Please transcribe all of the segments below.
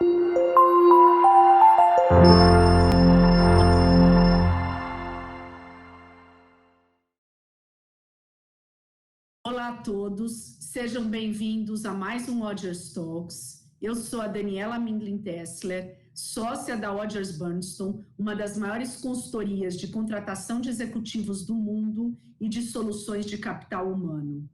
Olá a todos, sejam bem-vindos a mais um Odgers Talks. Eu sou a Daniela Mindlin-Tessler, sócia da Odgers Berndtson, uma das maiores consultorias de contratação de executivos do mundo e de soluções de capital humano.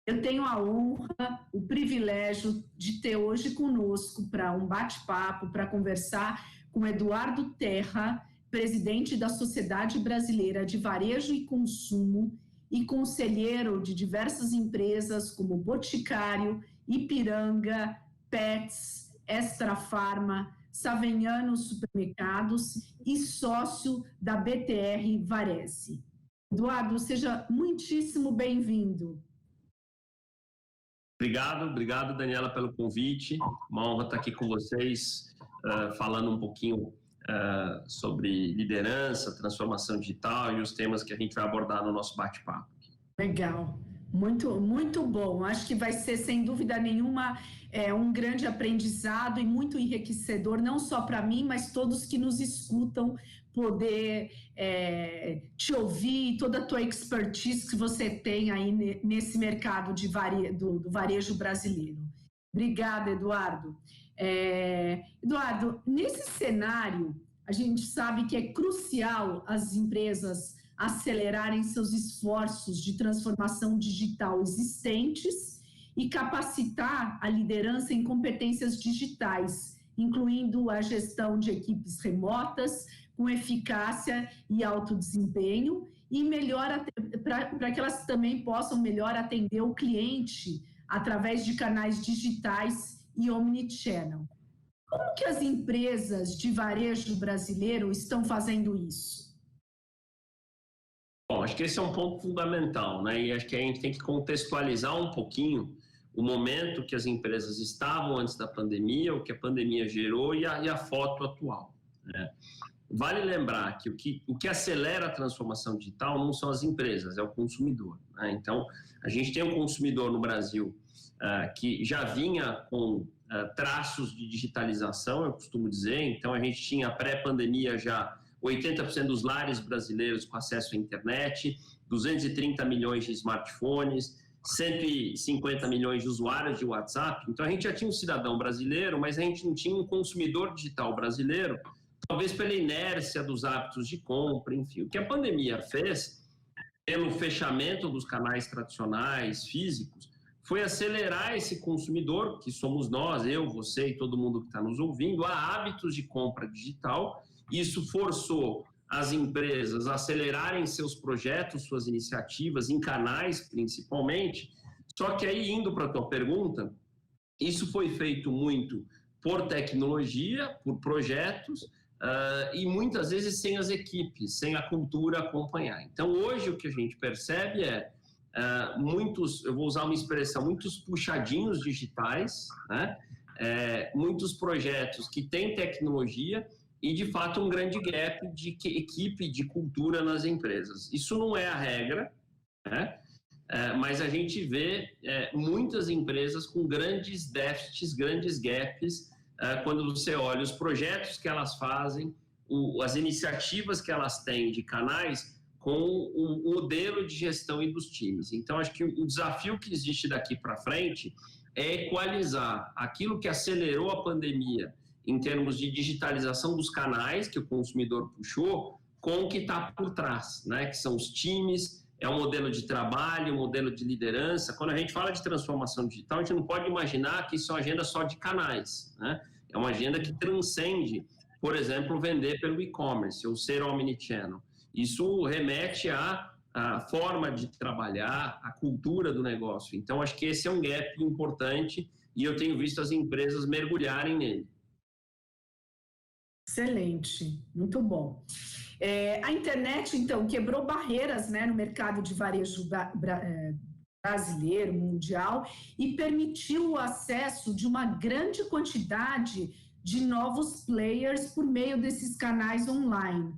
Eu tenho a honra, o privilégio de ter hoje conosco para um bate-papo, para conversar com Eduardo Terra, presidente da Sociedade Brasileira de Varejo e Consumo e conselheiro de diversas empresas como Boticário, Ipiranga, Pets, Extra Farma, Savignano Supermercados e sócio da BTR Varese. Eduardo, seja muitíssimo bem-vindo. Obrigado, Daniela, pelo convite. Uma honra estar aqui com vocês, falando um pouquinho sobre liderança, transformação digital e os temas que a gente vai abordar no nosso bate-papo. Legal, muito bom. Acho que vai ser, sem dúvida nenhuma, um grande aprendizado e muito enriquecedor, não só para mim, mas todos que nos escutam, poder te ouvir, toda a tua expertise que você tem aí nesse mercado do varejo brasileiro. Obrigada, Eduardo. Eduardo, nesse cenário, a gente sabe que é crucial as empresas acelerarem seus esforços de transformação digital existentes e capacitar a liderança em competências digitais, incluindo a gestão de equipes remotas, com eficácia e alto desempenho, e para que elas também possam melhor atender o cliente através de canais digitais e omnichannel. Como que as empresas de varejo brasileiro estão fazendo isso? Bom, acho que esse é um ponto fundamental, né? E acho que a gente tem que contextualizar um pouquinho o momento que as empresas estavam antes da pandemia, o que a pandemia gerou e a foto atual, né? Vale lembrar que o que acelera a transformação digital não são as empresas, é o consumidor, né? Então, a gente tem um consumidor no Brasil que já vinha com traços de digitalização, eu costumo dizer. Então, a gente tinha pré-pandemia já 80% dos lares brasileiros com acesso à internet, 230 milhões de smartphones, 150 milhões de usuários de WhatsApp. Então, a gente já tinha um cidadão brasileiro, mas a gente não tinha um consumidor digital brasileiro, talvez pela inércia dos hábitos de compra, enfim. O que a pandemia fez, pelo fechamento dos canais tradicionais, físicos, foi acelerar esse consumidor, que somos nós, eu, você e todo mundo que está nos ouvindo, a hábitos de compra digital. Isso forçou as empresas a acelerarem seus projetos, suas iniciativas, em canais principalmente. Só que aí, indo para a tua pergunta, isso foi feito muito por tecnologia, por projetos, e muitas vezes sem as equipes, sem a cultura acompanhar. Então, hoje o que a gente percebe muitos, eu vou usar uma expressão, muitos puxadinhos digitais, né? Muitos projetos que têm tecnologia e, de fato, um grande gap de equipe, de cultura nas empresas. Isso não é a regra, né? Mas a gente vê muitas empresas com grandes déficits, grandes gaps, quando você olha os projetos que elas fazem, as iniciativas que elas têm de canais com o modelo de gestão e dos times. Então, acho que o desafio que existe daqui para frente é equalizar aquilo que acelerou a pandemia em termos de digitalização dos canais que o consumidor puxou, com o que está por trás, né? Que são os times, é um modelo de trabalho, um modelo de liderança. Quando a gente fala de transformação digital, a gente não pode imaginar que isso é uma agenda só de canais, né? É uma agenda que transcende, por exemplo, vender pelo e-commerce ou ser omnichannel. Isso remete à forma de trabalhar, à cultura do negócio. Então, acho que esse é um gap importante e eu tenho visto as empresas mergulharem nele. Excelente, muito bom. A internet, então, quebrou barreiras, né, no mercado de varejo brasileiro, mundial, e permitiu o acesso de uma grande quantidade de novos players por meio desses canais online.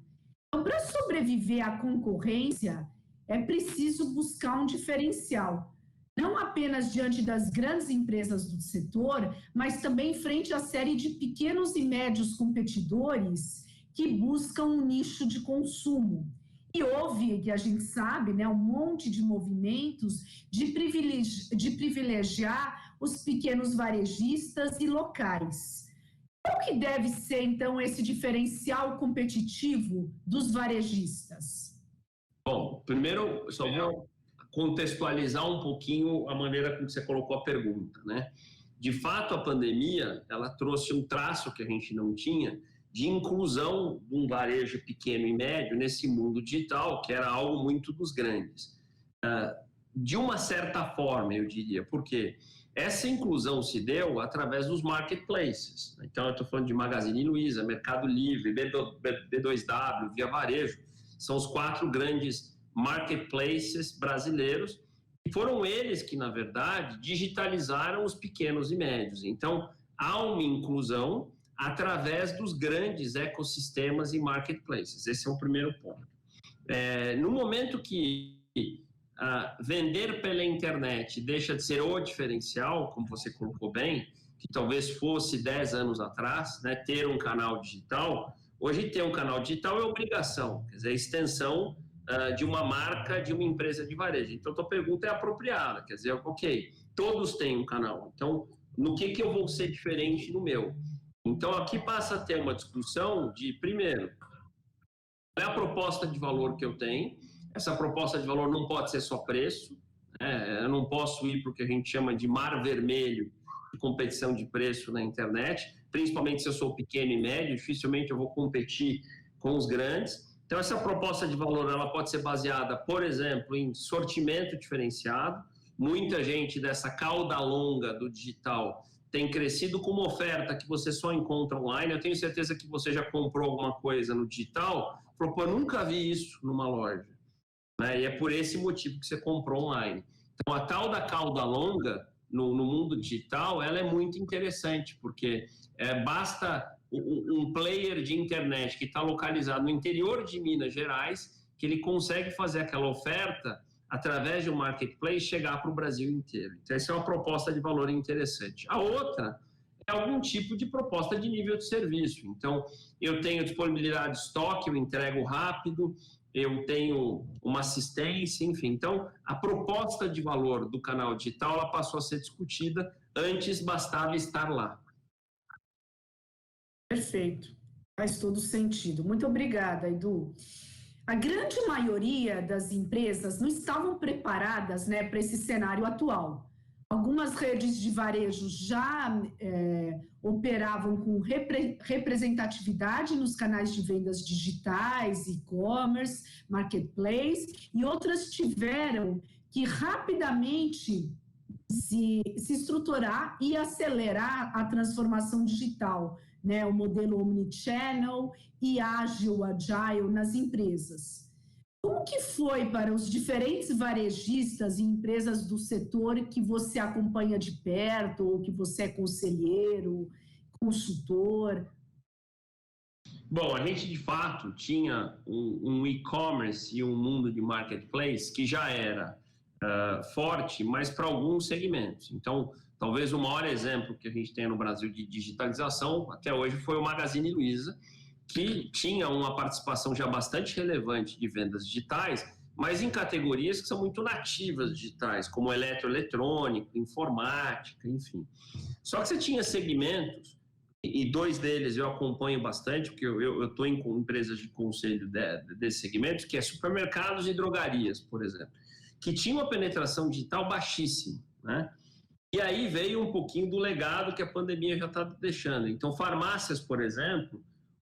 Então, para sobreviver à concorrência, é preciso buscar um diferencial. não apenas diante das grandes empresas do setor, mas também frente à série de pequenos e médios competidores que buscam um nicho de consumo. E houve, que a gente sabe, um monte de movimentos de privilegiar os pequenos varejistas e locais. Qual que deve ser, então, esse diferencial competitivo dos varejistas? Bom, primeiro, só vou contextualizar um pouquinho a maneira como você colocou a pergunta, né? De fato, a pandemia, ela trouxe um traço que a gente não tinha de inclusão de um varejo pequeno e médio nesse mundo digital, que era algo muito dos grandes. De uma certa forma, eu diria, porque essa inclusão se deu através dos marketplaces. Então, eu estou falando de Magazine Luiza, Mercado Livre, B2W, Via Varejo, são os 4 grandes marketplaces brasileiros, e foram eles que, na verdade, digitalizaram os pequenos e médios. Então, há uma inclusão através dos grandes ecossistemas e marketplaces. Esse é o primeiro ponto. No momento que vender pela internet deixa de ser o diferencial, como você colocou bem, que talvez fosse 10 anos atrás, né, ter um canal digital, hoje ter um canal digital é obrigação, quer dizer, a extensão de uma marca, de uma empresa de varejo. Então, a tua pergunta é apropriada, quer dizer, ok, todos têm um canal, então, no que eu vou ser diferente no meu? Então, aqui passa a ter uma discussão de, primeiro, qual é a proposta de valor que eu tenho? Essa proposta de valor não pode ser só preço, né? Eu não posso ir para o que a gente chama de mar vermelho de competição de preço na internet, principalmente se eu sou pequeno e médio, dificilmente eu vou competir com os grandes. Então, essa proposta de valor ela pode ser baseada, por exemplo, em sortimento diferenciado. Muita gente dessa cauda longa do digital tem crescido com uma oferta que você só encontra online. Eu tenho certeza que você já comprou alguma coisa no digital, falou, pô, eu nunca vi isso numa loja. Né? E é por esse motivo que você comprou online. Então, a tal da cauda longa, no mundo digital, ela é muito interessante, porque basta um player de internet que está localizado no interior de Minas Gerais, que ele consegue fazer aquela oferta através de um marketplace, chegar para o Brasil inteiro. Então, essa é uma proposta de valor interessante. A outra é algum tipo de proposta de nível de serviço. Então, eu tenho disponibilidade de estoque, eu entrego rápido, eu tenho uma assistência, enfim. Então, a proposta de valor do canal digital ela passou a ser discutida, antes bastava estar lá. Perfeito, faz todo sentido. Muito obrigada, Edu. A grande maioria das empresas não estavam preparadas, para esse cenário atual. Algumas redes de varejo já operavam com representatividade nos canais de vendas digitais, e-commerce, marketplace, e outras tiveram que rapidamente se estruturar e acelerar a transformação digital, o modelo omnichannel e ágil, agile nas empresas. Como que foi para os diferentes varejistas e empresas do setor que você acompanha de perto, ou que você é conselheiro, consultor? Bom, a gente de fato tinha um e-commerce e um mundo de marketplace que já era forte, mas para alguns segmentos. Então, talvez o maior exemplo que a gente tem no Brasil de digitalização até hoje foi o Magazine Luiza, que tinha uma participação já bastante relevante de vendas digitais, mas em categorias que são muito nativas digitais, como eletroeletrônico, informática, enfim. Só que você tinha segmentos, e 2 deles eu acompanho bastante, porque eu estou em empresas de conselho desses segmentos, que é supermercados e drogarias, por exemplo, que tinham uma penetração digital baixíssima, né? E aí veio um pouquinho do legado que a pandemia já está deixando. Então, farmácias, por exemplo,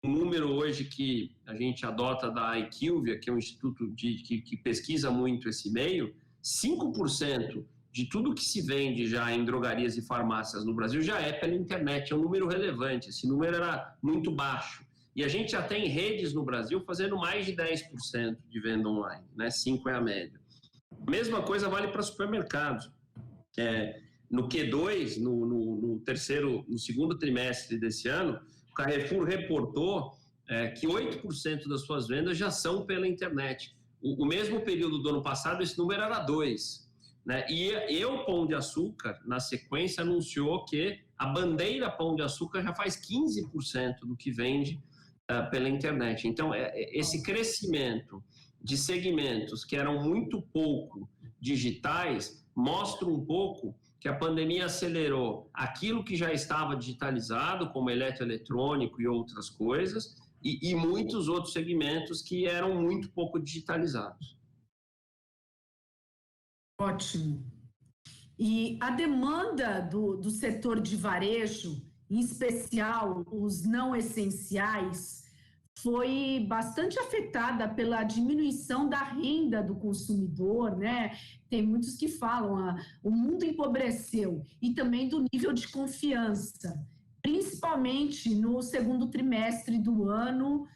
um número hoje que a gente adota da IQVIA, que é um instituto que pesquisa muito esse meio, 5% de tudo que se vende já em drogarias e farmácias no Brasil já é pela internet, é um número relevante, esse número era muito baixo. E a gente já tem redes no Brasil fazendo mais de 10% de venda online, né? 5% é a média. Mesma coisa vale para supermercados. No Q2, no segundo trimestre desse ano, o Carrefour reportou que 8% das suas vendas já são pela internet. O mesmo período do ano passado, esse número era 2%. né? E o Pão de Açúcar, na sequência, anunciou que a bandeira Pão de Açúcar já faz 15% do que vende pela internet. Então, esse crescimento de segmentos que eram muito pouco digitais mostra um pouco que a pandemia acelerou aquilo que já estava digitalizado, como eletroeletrônico e outras coisas, e muitos outros segmentos que eram muito pouco digitalizados. Ótimo. E a demanda do setor de varejo, em especial os não essenciais, foi bastante afetada pela diminuição da renda do consumidor, né? Tem muitos que falam, o mundo empobreceu, e também do nível de confiança, principalmente no segundo trimestre do ano,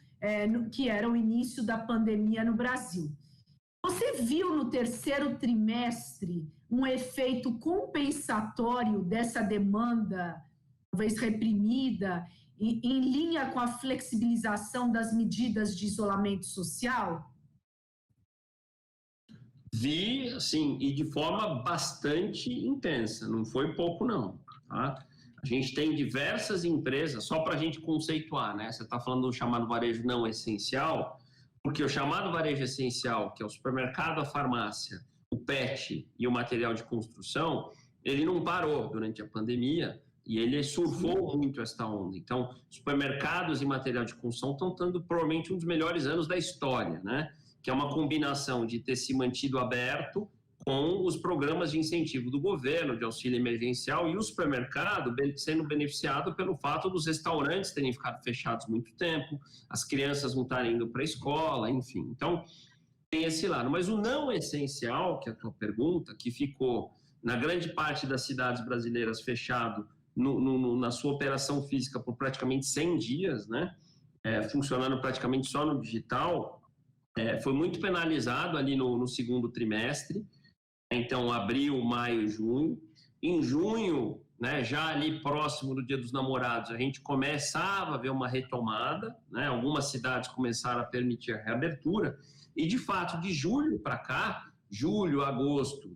que era o início da pandemia no Brasil. Você viu no terceiro trimestre um efeito compensatório dessa demanda, talvez reprimida, em linha com a flexibilização das medidas de isolamento social? Vi, assim, e de forma bastante intensa, não foi pouco não, tá? A gente tem diversas empresas, só para a gente conceituar, né? Você está falando do chamado varejo não essencial, porque o chamado varejo essencial, que é o supermercado, a farmácia, o PET e o material de construção, ele não parou durante a pandemia, e ele surfou muito esta onda. Então, supermercados e material de construção estão tendo provavelmente um dos melhores anos da história, né? Que é uma combinação de ter se mantido aberto com os programas de incentivo do governo, de auxílio emergencial, e o supermercado sendo beneficiado pelo fato dos restaurantes terem ficado fechados muito tempo, as crianças não estarem indo para a escola, enfim. Então, tem esse lado. Mas o não essencial, que é a tua pergunta, que ficou na grande parte das cidades brasileiras fechado na sua operação física por praticamente 100 dias, né? Funcionando praticamente só no digital, foi muito penalizado ali no segundo trimestre. Então, abril, maio, junho. Em junho, né, já ali próximo do Dia dos Namorados, a gente começava a ver uma retomada, né? Algumas cidades começaram a permitir a reabertura, e de fato, de julho para cá, julho, agosto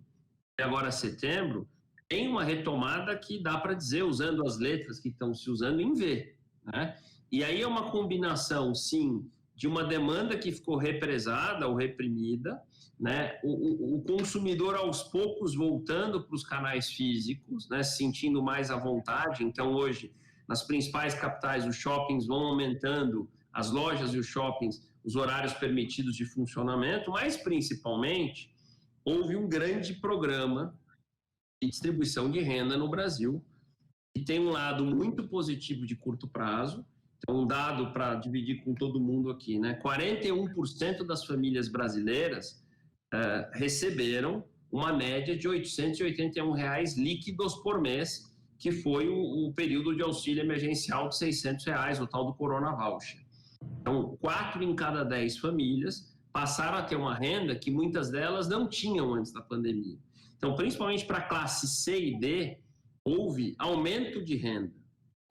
e agora setembro, tem uma retomada que dá para dizer, usando as letras que estão se usando, em V, né? E aí é uma combinação, sim, de uma demanda que ficou represada ou reprimida, né? O consumidor, aos poucos, voltando para os canais físicos, né? Se sentindo mais à vontade. Então, hoje, nas principais capitais, os shoppings vão aumentando, as lojas e os shoppings, os horários permitidos de funcionamento, mas, principalmente, houve um grande programa de distribuição de renda no Brasil, que tem um lado muito positivo de curto prazo. Então, um dado para dividir com todo mundo aqui, né? 41% das famílias brasileiras receberam uma média de R$ 881 líquidos por mês, que foi o período de auxílio emergencial de R$ 600, o tal do Corona Voucher. Então, 4 em cada 10 famílias passaram a ter uma renda que muitas delas não tinham antes da pandemia. Então, principalmente para a classe C e D, houve aumento de renda,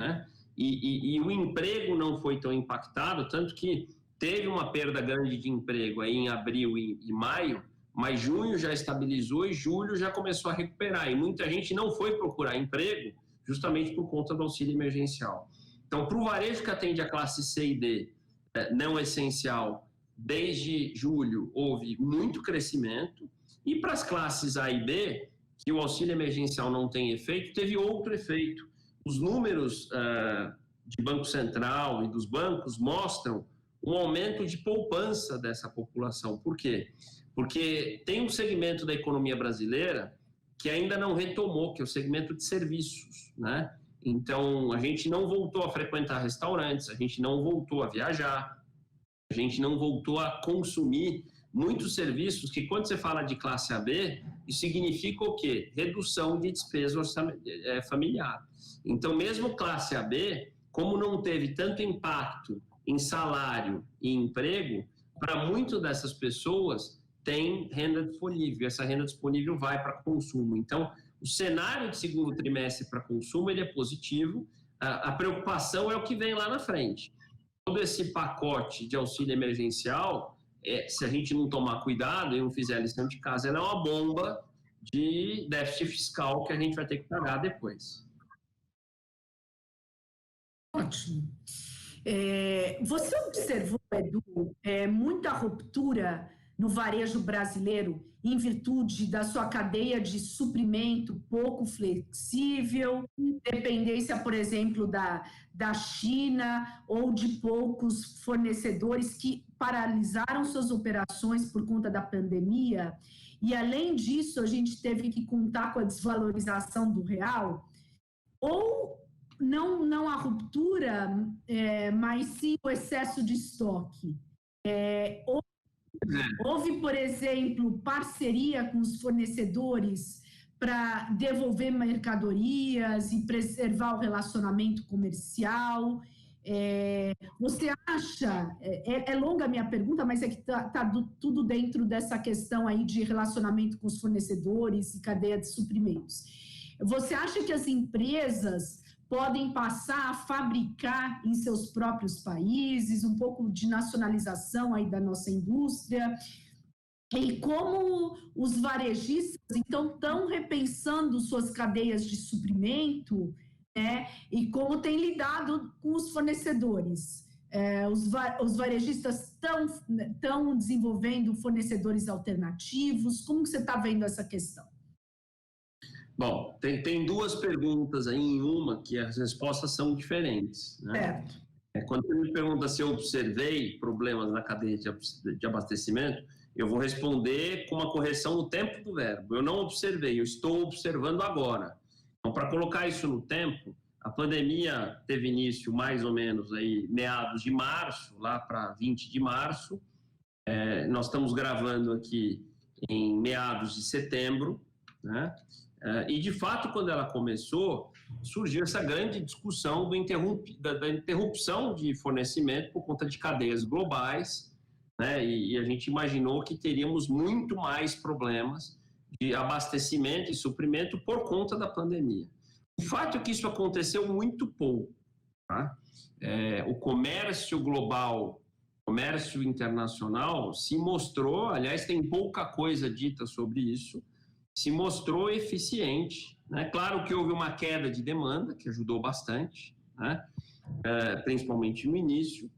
né? E o emprego não foi tão impactado, tanto que teve uma perda grande de emprego aí em abril e maio, mas junho já estabilizou e julho já começou a recuperar. E muita gente não foi procurar emprego justamente por conta do auxílio emergencial. Então, para o varejo que atende a classe C e D, não essencial, desde julho houve muito crescimento. E para as classes A e B, que o auxílio emergencial não tem efeito, teve outro efeito. Os números de Banco Central e dos bancos mostram um aumento de poupança dessa população. Por quê? Porque tem um segmento da economia brasileira que ainda não retomou, que é o segmento de serviços, né? Então, a gente não voltou a frequentar restaurantes, a gente não voltou a viajar, a gente não voltou a consumir muitos serviços que, quando você fala de classe AB, isso significa o quê? Redução de despesa familiar. Então, mesmo classe AB, como não teve tanto impacto em salário e emprego, para muitas dessas pessoas tem renda disponível. Essa renda disponível vai para consumo. Então, o cenário de segundo trimestre para consumo ele é positivo. A preocupação é o que vem lá na frente. Todo esse pacote de auxílio emergencial, se a gente não tomar cuidado e não fizer a lição de casa, ela é uma bomba de déficit fiscal que a gente vai ter que pagar depois. Ótimo. Você observou, Edu, muita ruptura no varejo brasileiro em virtude da sua cadeia de suprimento pouco flexível, dependência, por exemplo, da China ou de poucos fornecedores que paralisaram suas operações por conta da pandemia? E, além disso, a gente teve que contar com a desvalorização do real? Ou não a ruptura, mas sim o excesso de estoque? Houve, por exemplo, parceria com os fornecedores para devolver mercadorias e preservar o relacionamento comercial? Você acha, é longa a minha pergunta, mas é que está tudo dentro dessa questão aí de relacionamento com os fornecedores e cadeia de suprimentos. Você acha que as empresas podem passar a fabricar em seus próprios países, um pouco de nacionalização aí da nossa indústria? E como os varejistas, então, estão repensando suas cadeias de suprimento, né? E como têm lidado com os fornecedores? Os varejistas estão desenvolvendo fornecedores alternativos? Como que você está vendo essa questão? Bom, tem duas perguntas aí em uma que as respostas são diferentes, né? Quando você me pergunta se eu observei problemas na cadeia de abastecimento, eu vou responder com uma correção no tempo do verbo. Eu não observei, eu estou observando agora. Então, para colocar isso no tempo, a pandemia teve início mais ou menos aí meados de março, lá para 20 de março. Nós estamos gravando aqui em meados de setembro, né? E, de fato, quando ela começou, surgiu essa grande discussão da interrupção de fornecimento por conta de cadeias globais, né? E a gente imaginou que teríamos muito mais problemas de abastecimento e suprimento por conta da pandemia. O fato é que isso aconteceu muito pouco, tá? O comércio global, comércio internacional se mostrou, aliás, tem pouca coisa dita sobre isso, se mostrou eficiente, né? Claro que houve uma queda de demanda, que ajudou bastante, né? Principalmente no início.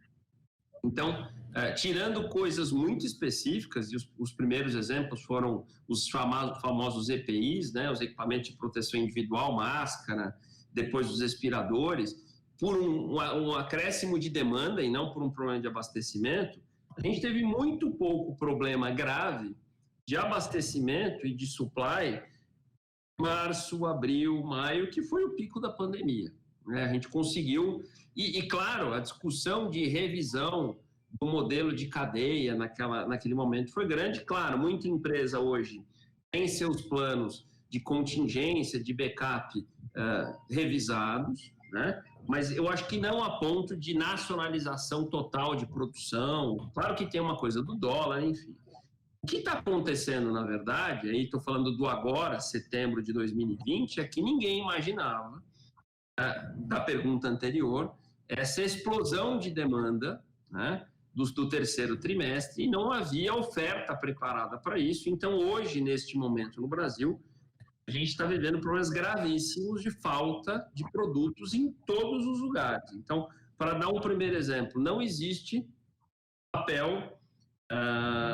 Então, tirando coisas muito específicas, e os primeiros exemplos foram os famosos EPIs, né? Os equipamentos de proteção individual, máscara, depois os respiradores, por um acréscimo de demanda e não por um problema de abastecimento, a gente teve muito pouco problema grave de abastecimento e de supply março, abril, maio, que foi o pico da pandemia, né? A gente conseguiu, e claro, a discussão de revisão do modelo de cadeia naquele momento foi grande. Claro, muita empresa hoje tem seus planos de contingência, de backup revisados, né? Mas eu acho que não a ponto de nacionalização total de produção. Claro que tem uma coisa do dólar, enfim. O que está acontecendo, na verdade, aí estou falando do agora, setembro de 2020, é que ninguém imaginava, da pergunta anterior, essa explosão de demanda, né, do terceiro trimestre, e não havia oferta preparada para isso. Então, hoje, neste momento no Brasil, a gente está vivendo problemas gravíssimos de falta de produtos em todos os lugares. Então, para dar um primeiro exemplo, não existe papel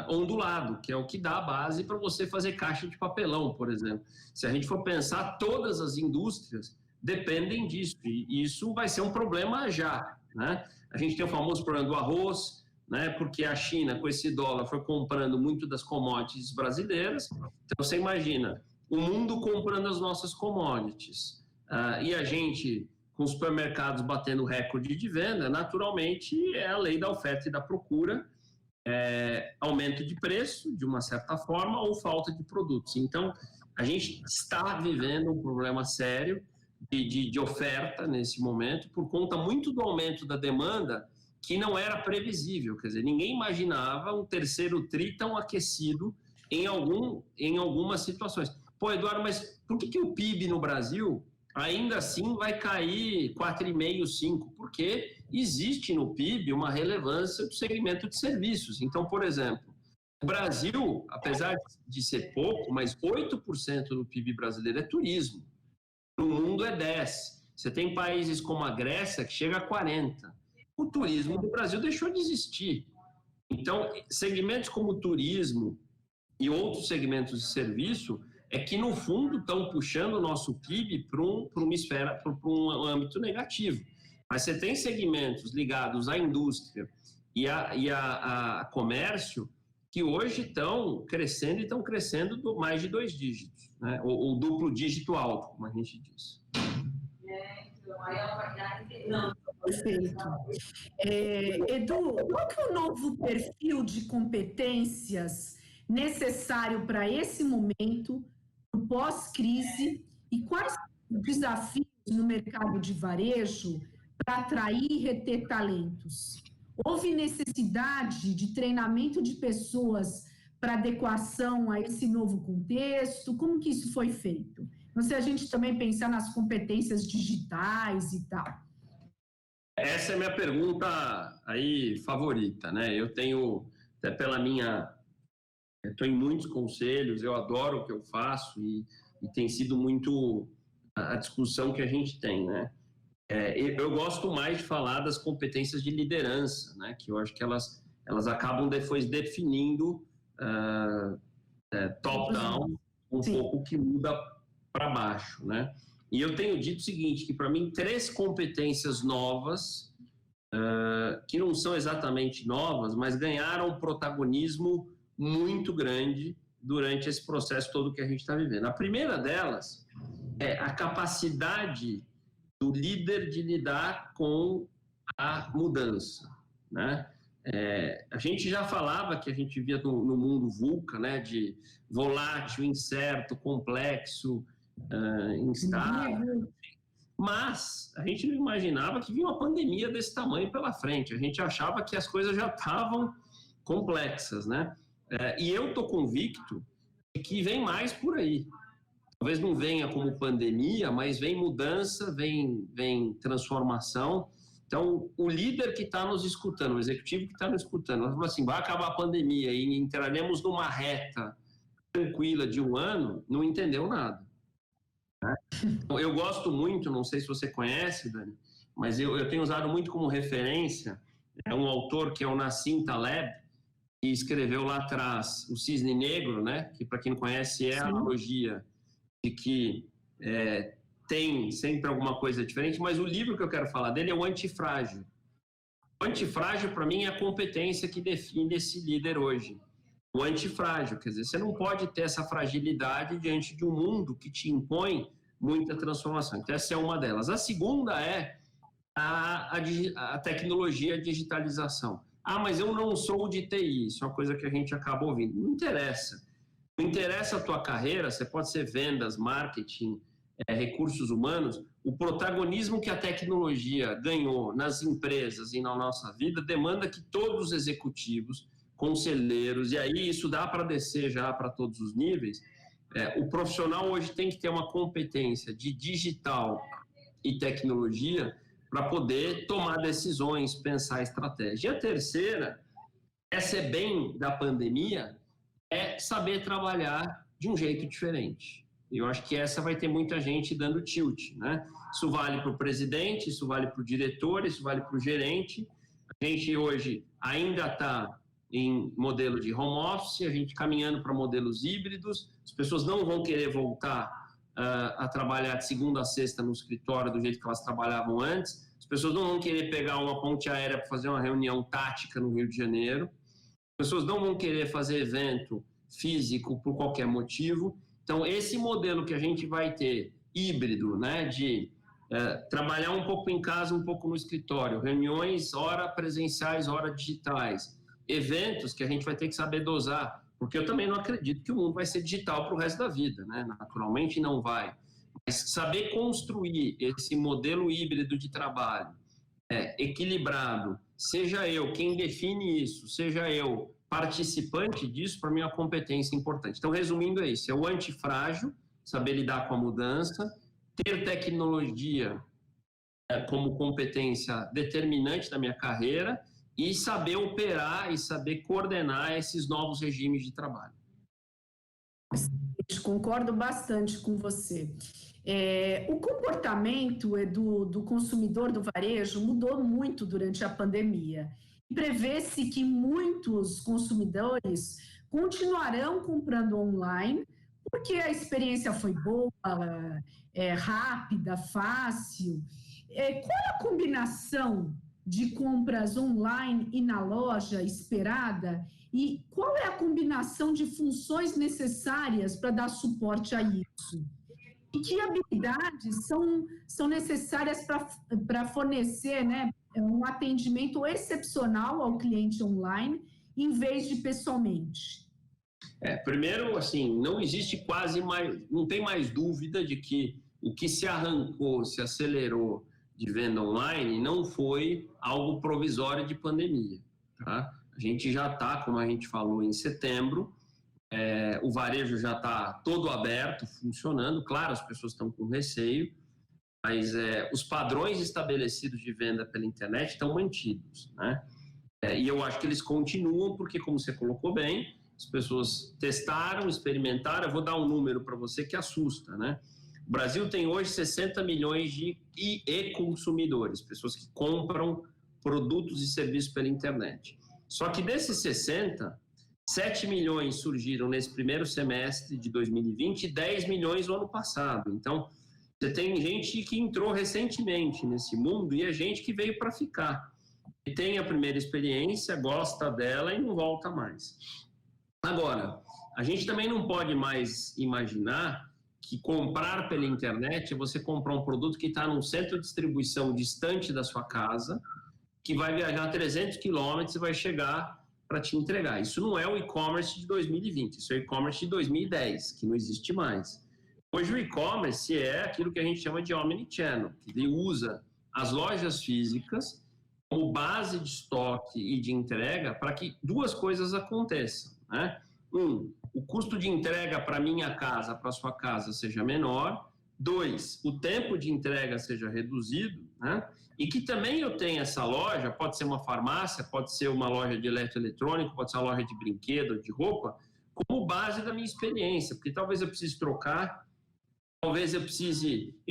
ondulado, que é o que dá a base para você fazer caixa de papelão, por exemplo. Se a gente for pensar, todas as indústrias dependem disso, e isso vai ser um problema já, né? A gente tem o famoso problema do arroz, né? Porque a China, com esse dólar, foi comprando muito das commodities brasileiras. Então, você imagina, o mundo comprando as nossas commodities, e a gente, com os supermercados batendo recorde de venda, naturalmente é a lei da oferta e da procura, aumento de preço, de uma certa forma, ou falta de produtos. Então, a gente está vivendo um problema sério de oferta nesse momento, por conta muito do aumento da demanda, que não era previsível. Quer dizer, ninguém imaginava um terceiro tri tão aquecido em algumas situações. Pô, Eduardo, mas por que o PIB no Brasil ainda assim vai cair 4,5%, 5%? Porque existe no PIB uma relevância do segmento de serviços. Então, por exemplo, O Brasil, apesar de ser pouco, mas 8% do PIB brasileiro é turismo. No mundo é 10%. Você tem países como a Grécia que chega a 40%. O turismo do Brasil deixou de existir. Então, segmentos como o turismo e outros segmentos de serviço é que, no fundo, estão puxando o nosso PIB para uma esfera, para um âmbito negativo. Mas você tem segmentos ligados à indústria e a comércio que hoje estão crescendo e estão crescendo mais de 2 dígitos, né? ou duplo dígito alto, como a gente diz. Perfeito. Edu, qual que é o novo perfil de competências necessário para esse momento, no pós-crise, e quais os desafios no mercado de varejo para atrair e reter talentos? Houve necessidade de treinamento de pessoas para adequação a esse novo contexto? Como que isso foi feito? Então, se a gente também pensar nas competências digitais e tal. Essa é a minha pergunta aí favorita, né? Eu tenho, até pela minha... Eu estou em muitos conselhos, eu adoro o que eu faço e tem sido muito a discussão que a gente tem, né? Eu gosto mais de falar das competências de liderança, né? Que eu acho que elas acabam depois definindo top-down um pouco que muda para baixo, né? E eu tenho dito o seguinte, que para mim 3 competências novas, que não são exatamente novas, mas ganharam protagonismo muito grande durante esse processo todo que a gente está vivendo. A primeira delas é a capacidade do líder de lidar com a mudança, né? A gente já falava que a gente via no mundo VUCA, né, de volátil, incerto, complexo, instável, mas a gente não imaginava que vinha uma pandemia desse tamanho pela frente. A gente achava que as coisas já estavam complexas, né? E eu estou convicto de que vem mais por aí. Talvez não venha como pandemia, mas vem mudança, vem transformação. Então, o líder que está nos escutando, o executivo que está nos escutando, nós falamos assim, vai acabar a pandemia e entraremos numa reta tranquila de 1 ano, não entendeu nada. Né? Eu gosto muito, não sei se você conhece, Dani, mas eu tenho usado muito como referência, um autor que é o Nassim Taleb, que escreveu lá atrás o Cisne Negro, né? Que para quem não conhece é a analogia de que tem sempre alguma coisa diferente, mas o livro que eu quero falar dele é o Antifrágil. O Antifrágil, para mim, é a competência que define esse líder hoje. O antifrágil, quer dizer, você não pode ter essa fragilidade diante de um mundo que te impõe muita transformação. Então, essa é uma delas. A segunda é a tecnologia, a digitalização. Ah, mas eu não sou de TI, isso é uma coisa que a gente acaba ouvindo. Não interessa. Não interessa a tua carreira, você pode ser vendas, marketing, recursos humanos. O protagonismo que a tecnologia ganhou nas empresas e na nossa vida demanda que todos os executivos, conselheiros, e aí isso dá para descer já para todos os níveis, o profissional hoje tem que ter uma competência de digital e tecnologia para poder tomar decisões, pensar estratégia. E a terceira, essa é bem da pandemia, é saber trabalhar de um jeito diferente. Eu acho que essa vai ter muita gente dando tilt, né? Isso vale para o presidente, isso vale para o diretor, isso vale para o gerente. A gente hoje ainda está em modelo de home office, a gente caminhando para modelos híbridos, as pessoas não vão querer voltar a trabalhar de segunda a sexta no escritório do jeito que elas trabalhavam antes, as pessoas não vão querer pegar uma ponte aérea para fazer uma reunião tática no Rio de Janeiro, as pessoas não vão querer fazer evento físico por qualquer motivo. Então, esse modelo que a gente vai ter, híbrido, né, de trabalhar um pouco em casa, um pouco no escritório, reuniões, ora presenciais, ora digitais, eventos que a gente vai ter que saber dosar, porque eu também não acredito que o mundo vai ser digital para o resto da vida, né? Naturalmente não vai. Mas saber construir esse modelo híbrido de trabalho equilibrado, seja eu quem define isso, seja eu participante disso, para mim é uma competência importante. Então, resumindo, é isso: é o antifrágil, saber lidar com a mudança, ter tecnologia como competência determinante da minha carreira e saber operar e saber coordenar esses novos regimes de trabalho. Concordo bastante com você. O comportamento do consumidor do varejo mudou muito durante a pandemia. Prevê-se que muitos consumidores continuarão comprando online, porque a experiência foi boa, rápida, fácil. Qual é a combinação de compras online e na loja esperada? E qual é a combinação de funções necessárias para dar suporte a isso? E que habilidades são necessárias para fornecer, né, um atendimento excepcional ao cliente online, em vez de pessoalmente? Primeiro, assim, não existe não tem mais dúvida de que o que se arrancou, se acelerou de venda online não foi algo provisório de pandemia, tá? A gente já está, como a gente falou, em setembro, o varejo já está todo aberto, funcionando. Claro, as pessoas estão com receio, mas os padrões estabelecidos de venda pela internet estão mantidos, né? E eu acho que eles continuam porque, como você colocou bem, as pessoas testaram, experimentaram. Eu vou dar um número para você que assusta, né? O Brasil tem hoje 60 milhões de e-consumidores, pessoas que compram produtos e serviços pela internet. Só que desses 60, 7 milhões surgiram nesse primeiro semestre de 2020 e 10 milhões no ano passado. Então, você tem gente que entrou recentemente nesse mundo e é gente que veio para ficar. E tem a primeira experiência, gosta dela e não volta mais. Agora, a gente também não pode mais imaginar que comprar pela internet é você comprar um produto que está num centro de distribuição distante da sua casa, que vai viajar 300 quilômetros e vai chegar para te entregar. Isso não é o e-commerce de 2020, isso é o e-commerce de 2010, que não existe mais. Hoje o e-commerce é aquilo que a gente chama de omnichannel, que ele usa as lojas físicas como base de estoque e de entrega para que duas coisas aconteçam, né? O custo de entrega para minha casa, para sua casa, seja menor. 2, o tempo de entrega seja reduzido, né? E que também eu tenha essa loja, pode ser uma farmácia, pode ser uma loja de eletroeletrônico, pode ser uma loja de brinquedo, de roupa, como base da minha experiência, porque talvez eu precise trocar, talvez eu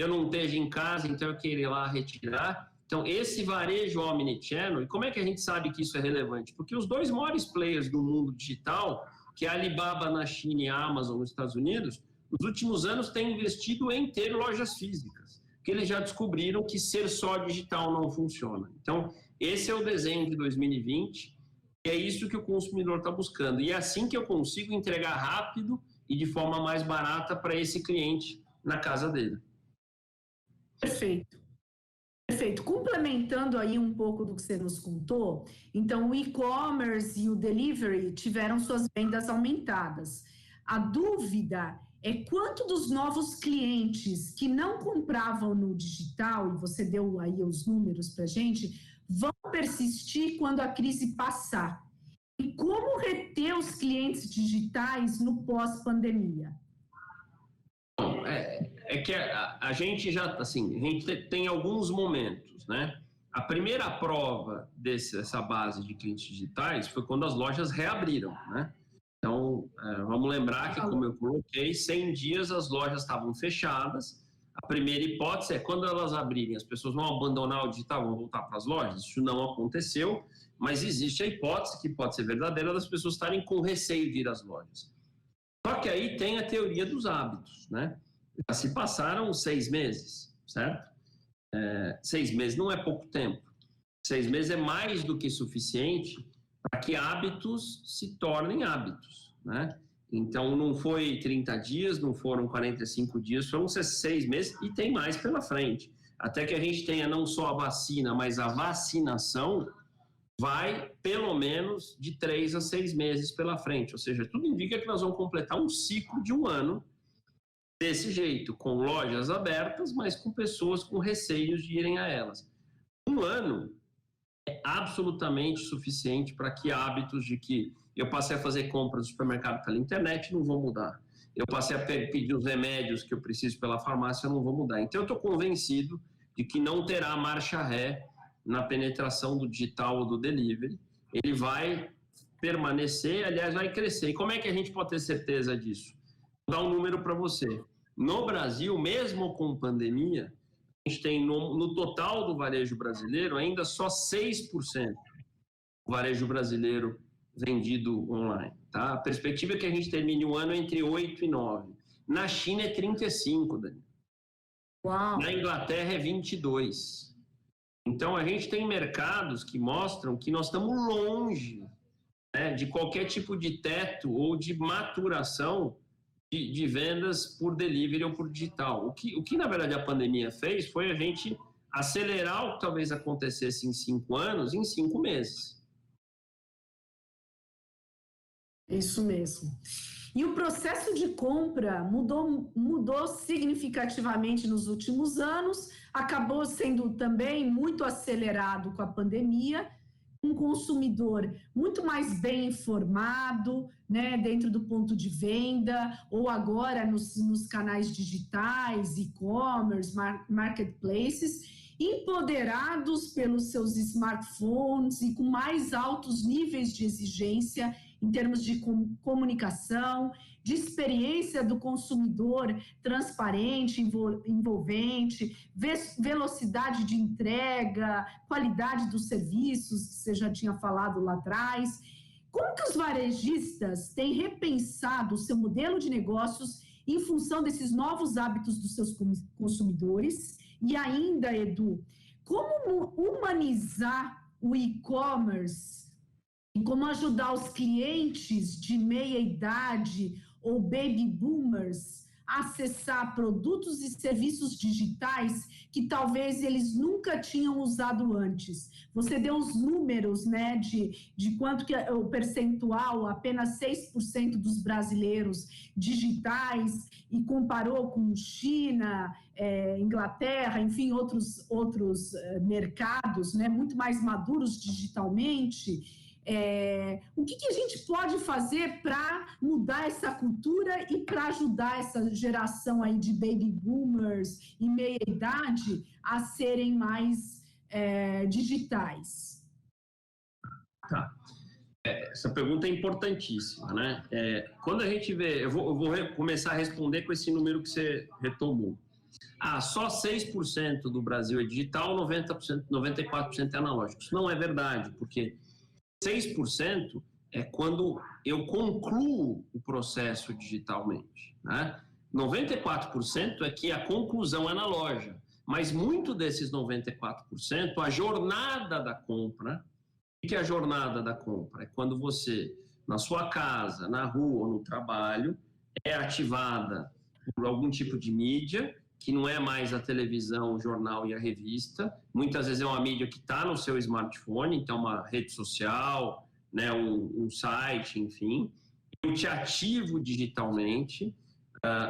não esteja em casa, então eu queira ir lá retirar. Então, esse varejo omnichannel, e como é que a gente sabe que isso é relevante? Porque os dois maiores players do mundo digital, que é a Alibaba na China e a Amazon nos Estados Unidos, nos últimos anos têm investido em ter lojas físicas, porque eles já descobriram que ser só digital não funciona. Então, esse é o desenho de 2020, e é isso que o consumidor está buscando. E é assim que eu consigo entregar rápido e de forma mais barata para esse cliente na casa dele. Perfeito. Perfeito. Complementando aí um pouco do que você nos contou, então o e-commerce e o delivery tiveram suas vendas aumentadas. A dúvida é quanto dos novos clientes que não compravam no digital, e você deu aí os números para a gente, vão persistir quando a crise passar? E como reter os clientes digitais no pós-pandemia? É que a gente já, assim, a gente tem alguns momentos, né? A primeira prova dessa base de clientes digitais foi quando as lojas reabriram, né? Então, vamos lembrar que, como eu coloquei, 100 dias as lojas estavam fechadas. A primeira hipótese é quando elas abrirem, as pessoas vão abandonar o digital, vão voltar para as lojas. Isso não aconteceu, mas existe a hipótese, que pode ser verdadeira, das pessoas estarem com receio de ir às lojas. Só que aí tem a teoria dos hábitos, né? Já se passaram 6 meses, certo? 6 meses não é pouco tempo. 6 meses é mais do que suficiente para que hábitos se tornem hábitos, né? Então, não foi 30 dias, não foram 45 dias, foram 6 meses e tem mais pela frente. Até que a gente tenha não só a vacina, mas a vacinação, vai pelo menos de 3 a 6 meses pela frente. Ou seja, tudo indica que nós vamos completar um ciclo de 1 ano desse jeito, com lojas abertas, mas com pessoas com receios de irem a elas. 1 ano é absolutamente suficiente para que hábitos de que eu passei a fazer compras no supermercado pela internet não vão mudar. Eu passei a pedir os remédios que eu preciso pela farmácia não vão mudar. Então, eu estou convencido de que não terá marcha ré na penetração do digital ou do delivery, ele vai permanecer, aliás, vai crescer. E como é que a gente pode ter certeza disso? Vou dar um número para você. No Brasil, mesmo com pandemia, a gente tem no total do varejo brasileiro ainda só 6% do varejo brasileiro vendido online. Tá? A perspectiva é que a gente termine o ano entre 8 e 9. Na China é 35, Dani. Uau. Na Inglaterra é 22. Então, a gente tem mercados que mostram que nós estamos longe, né, de qualquer tipo de teto ou de maturação de vendas por delivery ou por digital. O que, na verdade, a pandemia fez foi a gente acelerar o que talvez acontecesse em 5 anos, em 5 meses. Isso mesmo. E o processo de compra mudou significativamente nos últimos anos, acabou sendo também muito acelerado com a pandemia, um consumidor muito mais bem informado, né, dentro do ponto de venda, ou agora nos canais digitais, e-commerce, marketplaces, empoderados pelos seus smartphones e com mais altos níveis de exigência em termos de comunicação, de experiência do consumidor transparente, envolvente, velocidade de entrega, qualidade dos serviços, que você já tinha falado lá atrás. Como que os varejistas têm repensado o seu modelo de negócios em função desses novos hábitos dos seus consumidores? E ainda, Edu, como humanizar o e-commerce e como ajudar os clientes de meia idade ou baby boomers a acessar produtos e serviços digitais que talvez eles nunca tinham usado antes? Você deu os números, né, de quanto que é o percentual, apenas 6% dos brasileiros digitais, e comparou com China, Inglaterra, enfim, outros mercados, né, muito mais maduros digitalmente. O que a gente pode fazer para mudar essa cultura e para ajudar essa geração aí de baby boomers e meia-idade a serem mais digitais? Tá. Essa pergunta é importantíssima, né? Quando a gente vê, eu vou começar a responder com esse número que você retomou. Só 6% do Brasil é digital, 94% é analógico. Isso não é verdade, porque 6% é quando eu concluo o processo digitalmente, né? 94% é que a conclusão é na loja, mas muito desses 94%, a jornada da compra. O que é a jornada da compra? É quando você, na sua casa, na rua ou no trabalho, é ativada por algum tipo de mídia, que não é mais a televisão, o jornal e a revista. Muitas vezes é uma mídia que está no seu smartphone, então uma rede social, né, um site, enfim. Eu te ativo digitalmente,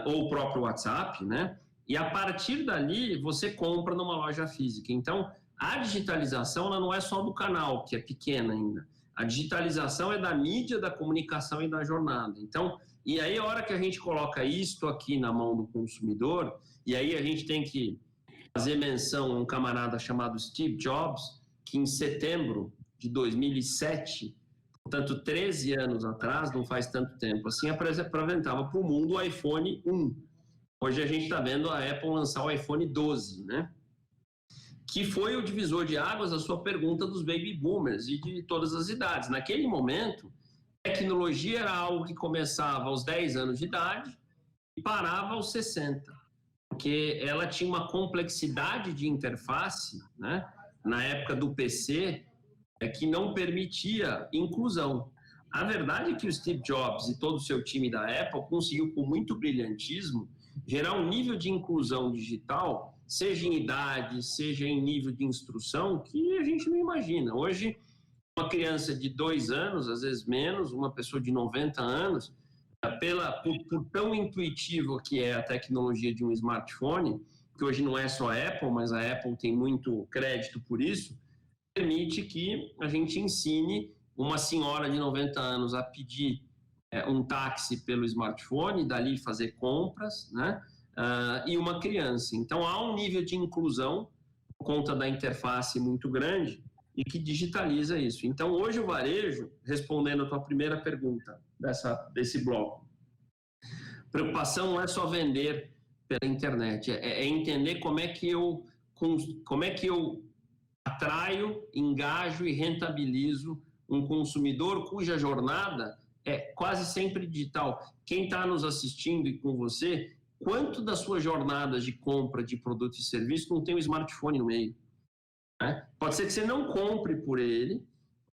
ou o próprio WhatsApp, né? E a partir dali você compra numa loja física. Então, a digitalização ela não é só do canal, que é pequena ainda. A digitalização é da mídia, da comunicação e da jornada. Então, e aí a hora que a gente coloca isto aqui na mão do consumidor, e aí a gente tem que fazer menção a um camarada chamado Steve Jobs, que em setembro de 2007, portanto 13 anos atrás, não faz tanto tempo assim, apresentava para o mundo o iPhone 1. Hoje a gente está vendo a Apple lançar o iPhone 12, né? Que foi o divisor de águas da sua pergunta dos baby boomers e de todas as idades. Naquele momento, tecnologia era algo que começava aos 10 anos de idade e parava aos 60, porque ela tinha uma complexidade de interface, né, na época do PC, que não permitia inclusão. A verdade é que o Steve Jobs e todo o seu time da Apple conseguiu, com muito brilhantismo, gerar um nível de inclusão digital, seja em idade, seja em nível de instrução, que a gente não imagina. Hoje, uma criança de 2 anos, às vezes menos, uma pessoa de 90 anos, por tão intuitivo que é a tecnologia de um smartphone, que hoje não é só a Apple, mas a Apple tem muito crédito por isso, permite que a gente ensine uma senhora de 90 anos a pedir um táxi pelo smartphone, dali fazer compras, né? E uma criança. Então, há um nível de inclusão por conta da interface muito grande e que digitaliza isso. Então, hoje o varejo, respondendo a tua primeira pergunta desse bloco, preocupação não é só vender pela internet, é entender como é que eu atraio, engajo e rentabilizo um consumidor cuja jornada é quase sempre digital. Quem está nos assistindo e com você, quanto das suas jornadas de compra de produtos e serviços não tem um smartphone no meio? Né? Pode ser que você não compre por ele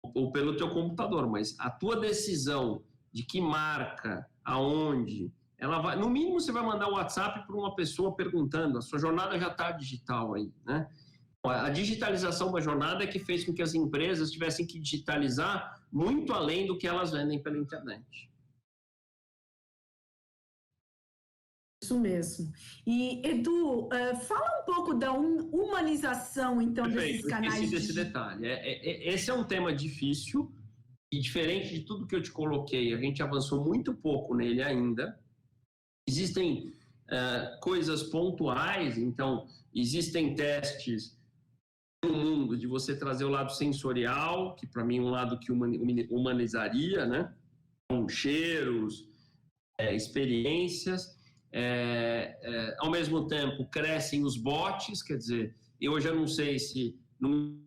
ou pelo teu computador, mas a tua decisão de que marca, aonde, ela vai, no mínimo você vai mandar um WhatsApp para uma pessoa perguntando, a sua jornada já está digital aí, né? A digitalização da jornada é que fez com que as empresas tivessem que digitalizar muito além do que elas vendem pela internet. Isso mesmo. E, Edu, fala um pouco da humanização, então, desses canais. Esqueci desse detalhe. Esse é um tema difícil e diferente de tudo que eu te coloquei, a gente avançou muito pouco nele ainda. Existem coisas pontuais, então, existem testes no mundo de você trazer o lado sensorial, que para mim é um lado que humanizaria, né? Com cheiros, experiências. Ao mesmo tempo, crescem os bots, quer dizer, eu já não sei se numa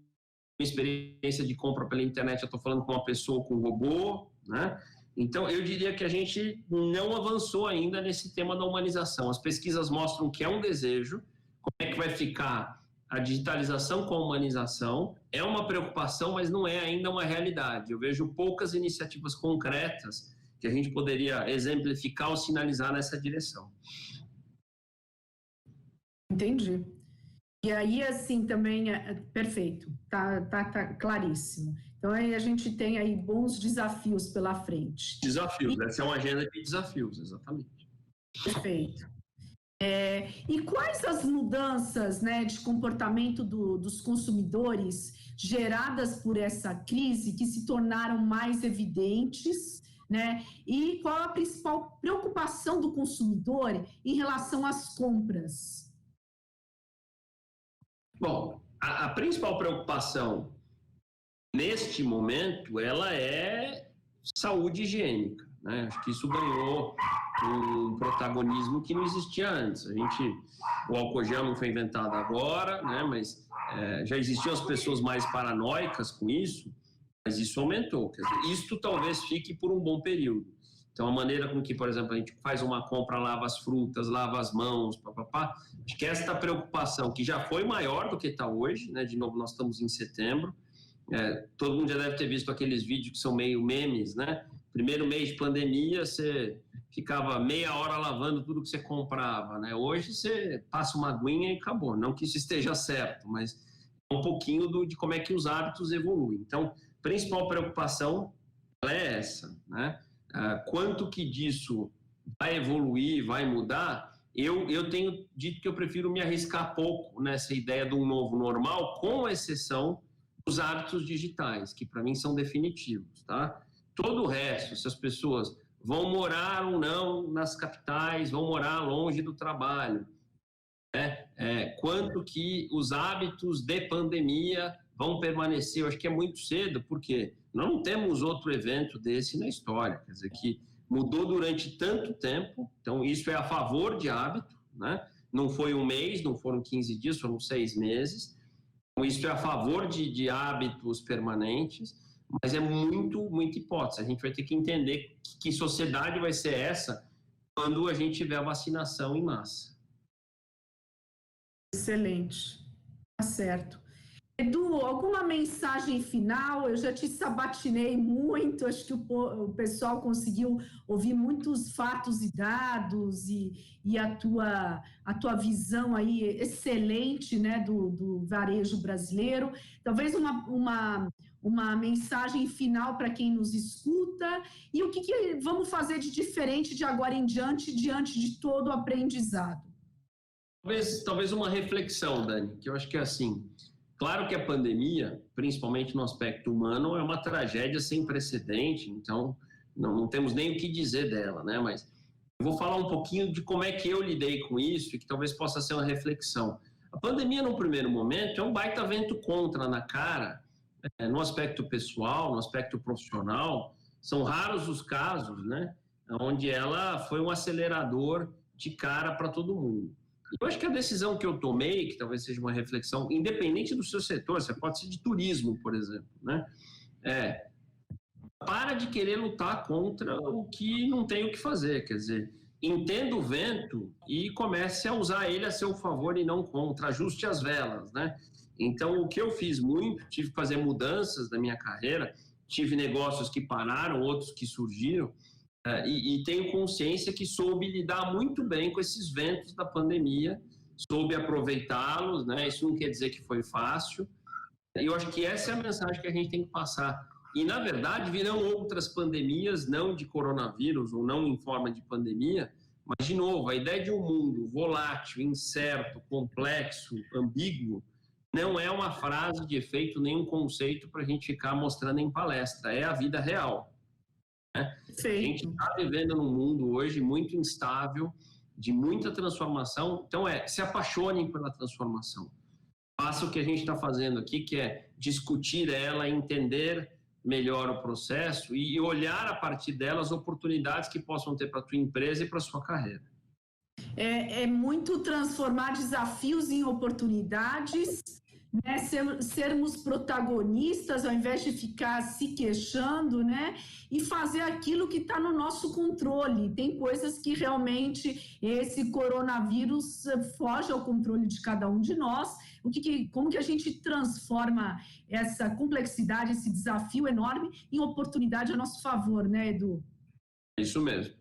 experiência de compra pela internet eu estou falando com uma pessoa ou com um robô, né? Então, eu diria que a gente não avançou ainda nesse tema da humanização. As pesquisas mostram que é um desejo. Como é que vai ficar a digitalização com a humanização? É uma preocupação, mas não é ainda uma realidade. Eu vejo poucas iniciativas concretas que a gente poderia exemplificar ou sinalizar nessa direção. Entendi. E aí, assim, também, perfeito, tá claríssimo. Então, aí a gente tem aí bons desafios pela frente. Desafios, essa é uma agenda de desafios, exatamente. Perfeito. E quais as mudanças, né, de comportamento dos consumidores geradas por essa crise que se tornaram mais evidentes, né? E qual a principal preocupação do consumidor em relação às compras? Bom, a principal preocupação neste momento, ela é saúde higiênica, né? Acho que isso ganhou um protagonismo que não existia antes. O álcool gel não foi inventado agora, né? Mas já existiam as pessoas mais paranoicas com isso, mas isso aumentou. Quer dizer, isto talvez fique por um bom período. Então, a maneira com que, por exemplo, a gente faz uma compra, lava as frutas, lava as mãos, papapá, acho que esta preocupação, que já foi maior do que está hoje, né? De novo, nós estamos em setembro, todo mundo já deve ter visto aqueles vídeos que são meio memes, né? Primeiro mês de pandemia, você ficava meia hora lavando tudo que você comprava, né? Hoje você passa uma aguinha e acabou. Não que isso esteja certo, mas um pouquinho de como é que os hábitos evoluem. Então, a principal preocupação é essa, né? Quanto que disso vai evoluir, vai mudar? Eu tenho dito que eu prefiro me arriscar pouco nessa ideia de um novo normal, com exceção dos hábitos digitais, que para mim são definitivos, tá? Todo o resto, se as pessoas vão morar ou não nas capitais, vão morar longe do trabalho, quanto que os hábitos de pandemia vão permanecer, eu acho que é muito cedo, porque nós não temos outro evento desse na história, quer dizer, que mudou durante tanto tempo, então isso é a favor de hábito, né? Não foi um mês, não foram 15 dias, foram 6 meses, então isso é a favor de hábitos permanentes, mas é muita hipótese. A gente vai ter que entender que sociedade vai ser essa quando a gente tiver a vacinação em massa. Excelente. Tá certo. Edu, alguma mensagem final? Eu já te sabatinei muito, acho que o pessoal conseguiu ouvir muitos fatos e dados e a tua visão aí excelente, né, do varejo brasileiro. Talvez uma mensagem final para quem nos escuta e o que vamos fazer de diferente de agora em diante de todo o aprendizado. Talvez uma reflexão, Dani, que eu acho que é assim, claro que a pandemia, principalmente no aspecto humano, é uma tragédia sem precedente, então não temos nem o que dizer dela, né? Mas eu vou falar um pouquinho de como é que eu lidei com isso e que talvez possa ser uma reflexão. A pandemia, no primeiro momento, é um baita vento contra na cara, no aspecto pessoal, no aspecto profissional. São raros os casos, né, onde ela foi um acelerador de cara para todo mundo. Eu acho que a decisão que eu tomei, que talvez seja uma reflexão, independente do seu setor, você pode ser de turismo, por exemplo, né, para de querer lutar contra o que não tem o que fazer, quer dizer, entenda o vento e comece a usar ele a seu favor e não contra, ajuste as velas, né? Então, o que eu fiz muito, tive que fazer mudanças na minha carreira, tive negócios que pararam, outros que surgiram, e tenho consciência que soube lidar muito bem com esses ventos da pandemia, soube aproveitá-los, né? Isso não quer dizer que foi fácil, e eu acho que essa é a mensagem que a gente tem que passar. E, na verdade, virão outras pandemias, não de coronavírus ou não em forma de pandemia, mas, de novo, a ideia de um mundo volátil, incerto, complexo, ambíguo, não é uma frase de efeito, nem um conceito para a gente ficar mostrando em palestra, é a vida real. Né? A gente está vivendo num mundo hoje muito instável, de muita transformação, então se apaixonem pela transformação. Faça o que a gente está fazendo aqui, que é discutir ela, entender melhor o processo e olhar a partir dela as oportunidades que possam ter para a tua empresa e para a sua carreira. É muito transformar desafios em oportunidades, né? Sermos protagonistas ao invés de ficar se queixando, né? E fazer aquilo que está no nosso controle. Tem coisas que realmente esse coronavírus foge ao controle de cada um de nós. Como que a gente transforma essa complexidade, esse desafio enorme em oportunidade a nosso favor, né, Edu? Isso mesmo.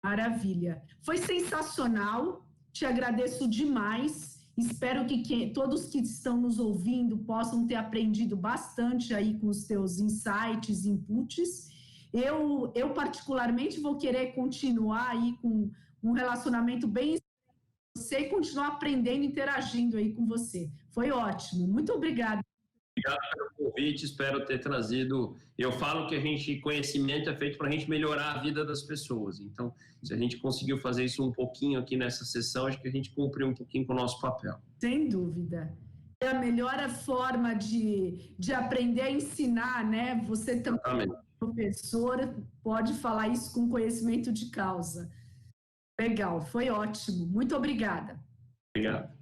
Maravilha. Foi sensacional. Te agradeço demais. Espero que todos que estão nos ouvindo possam ter aprendido bastante aí com os teus insights, inputs. Eu particularmente vou querer continuar aí com um relacionamento bem com você e continuar aprendendo, interagindo aí com você. Foi ótimo. Muito obrigada. Obrigado pelo convite, espero ter trazido. Eu falo que conhecimento é feito para a gente melhorar a vida das pessoas. Então, se a gente conseguiu fazer isso um pouquinho aqui nessa sessão, acho que a gente cumpriu um pouquinho com o nosso papel. Sem dúvida. É a melhor forma de aprender a ensinar, né? Você também, professor, pode falar isso com conhecimento de causa. Legal, foi ótimo. Muito obrigada. Obrigado.